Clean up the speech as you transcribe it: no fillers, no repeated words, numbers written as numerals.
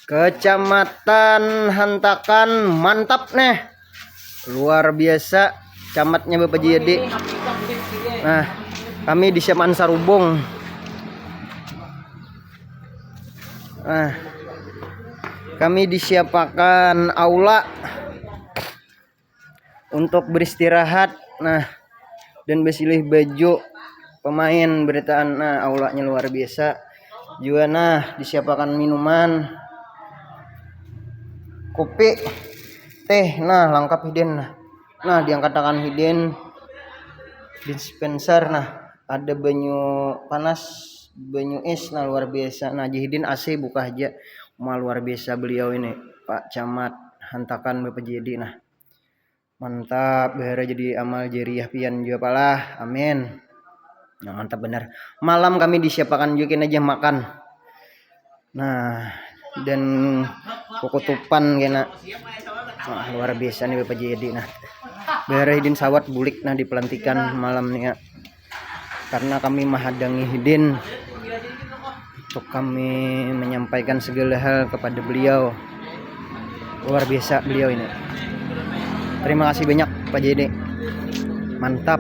Kecamatan Hantakan, mantap nih, luar biasa camatnya Bapak JD. Nah, kami di Siapan Sarubong. Nah, kami disiapkan aula untuk beristirahat. Nah, dan besilih baju pemain beritaan. Nah, aulanya luar biasa juga. Nah, disiapkan minuman, kopi, teh. Nah, lengkap hidden. Nah, diangkat tangan hidden dispenser. Nah, ada banyu panas, banyu es. Nah, luar biasa. Nah, Jihidin AC buka aja. Luar biasa beliau ini, Pak Camat Hantakan Bapak JD. Nah, mantap, bahara jadi amal jariah pian juga palah. Amin. Nah, mantap benar. Malam kami disiapkan juga aja makan. Nah, dan kukutupan kena. Nah, luar biasa nih Bapak JD. Nah, bahara hidin sawat bulik nah dipelantikan malam nih ya. Karena kami menghadangi hidin untuk kami menyampaikan segala hal kepada beliau. Luar biasa beliau ini. Terima kasih banyak Pak JD. Mantap.